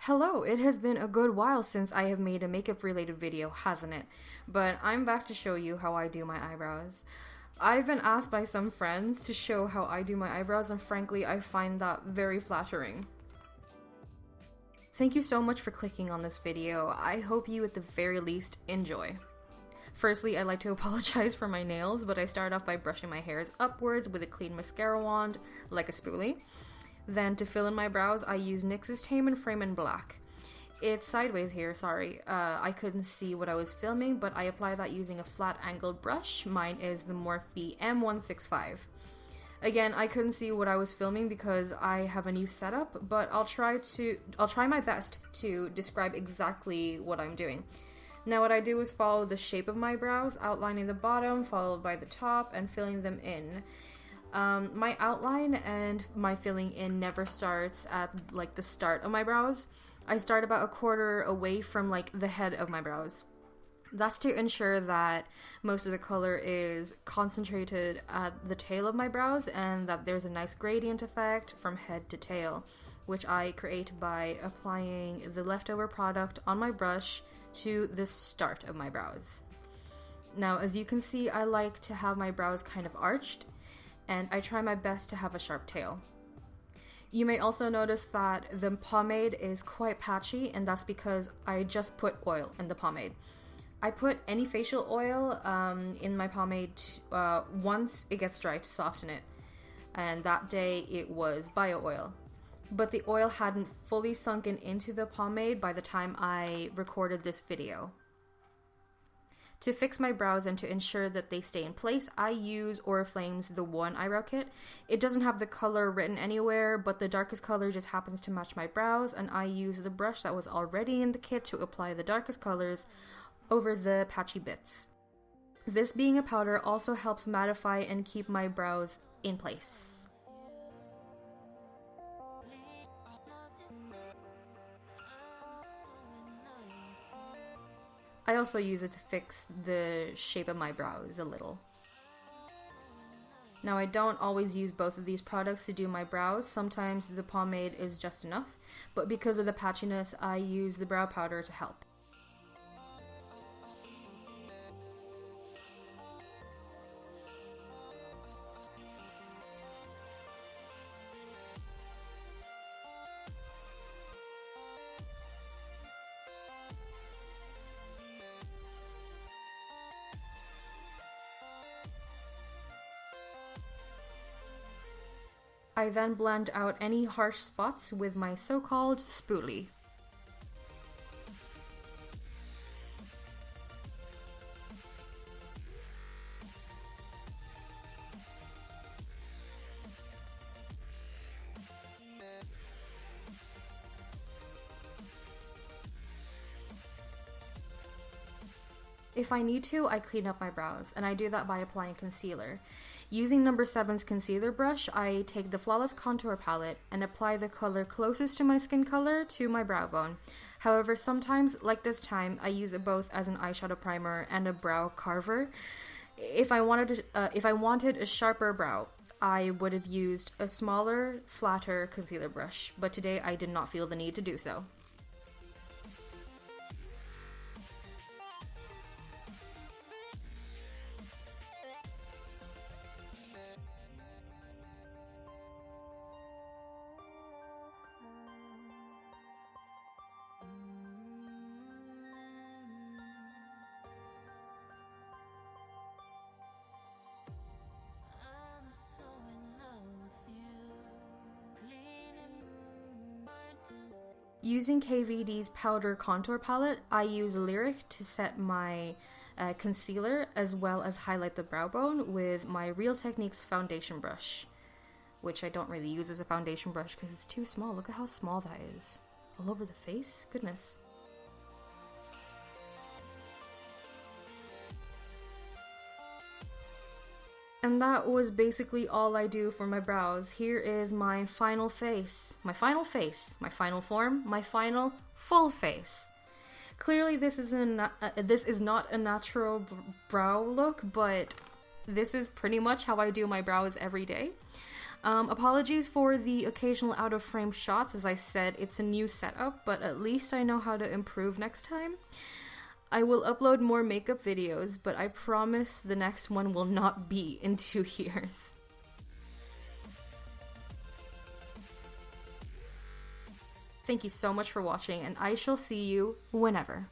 Hello, it has been a good while since I have made a makeup related video, hasn't it? But I'm back to show you how I do my eyebrows. I've been asked by some friends to show how I do my eyebrows, and frankly, I find that very flattering. Thank you so much for clicking on this video. I hope you at the very least enjoy. Firstly, I'd like to apologize for my nails, but I start off by brushing my hairs upwards with a clean mascara wand, like a spoolie. Then to fill in my brows, I use NYX's Tame and Frame in Black. It's sideways here, sorry. I couldn't see what I was filming, but I apply that using a flat angled brush. Mine is the Morphe M165. Again, I couldn't see what I was filming because I have a new setup, but I'll try my best to describe exactly what I'm doing. Now what I do is follow the shape of my brows, outlining the bottom, followed by the top, and filling them in. My outline and my filling in never starts at like the start of my brows. I start about a quarter away from like the head of my brows. That's to ensure that most of the color is concentrated at the tail of my brows and that there's a nice gradient effect from head to tail, which I create by applying the leftover product on my brush to the start of my brows. Now, as you can see, I like to have my brows kind of arched, and I try my best to have a sharp tail. You may also notice that the pomade is quite patchy, and that's because I just put oil in the pomade. I put any facial oil in my pomade once it gets dry to soften it, and that day it was bio oil. But the oil hadn't fully sunken into the pomade by the time I recorded this video. To fix my brows and to ensure that they stay in place, I use Oriflame's The One Eyebrow Kit. It doesn't have the color written anywhere, but the darkest color just happens to match my brows, and I use the brush that was already in the kit to apply the darkest colors over the patchy bits. This being a powder also helps mattify and keep my brows in place. I also use it to fix the shape of my brows a little. Now, I don't always use both of these products to do my brows. Sometimes the pomade is just enough, but because of the patchiness, I use the brow powder to help. I then blend out any harsh spots with my so-called spoolie. If I need to, I clean up my brows, and I do that by applying concealer. Using No. 7's concealer brush, I take the Flawless Contour palette and apply the color closest to my skin color to my brow bone. However, sometimes, like this time, I use it both as an eyeshadow primer and a brow carver. If I wanted a sharper brow, I would have used a smaller, flatter concealer brush, but today I did not feel the need to do so. Using KVD's powder contour palette, I use Lyric to set my concealer as well as highlight the brow bone with my Real Techniques foundation brush, which I don't really use as a foundation brush because it's too small. Look at how small that is. All over the face? Goodness. And that was basically all I do for my brows. Here is my final face. My final face. My final form. My final full face. Clearly this is not a natural brow look, but this is pretty much how I do my brows every day. Apologies for the occasional out of frame shots. As I said, it's a new setup, but at least I know how to improve next time. I will upload more makeup videos, but I promise the next one will not be in 2 years. Thank you so much for watching, and I shall see you whenever.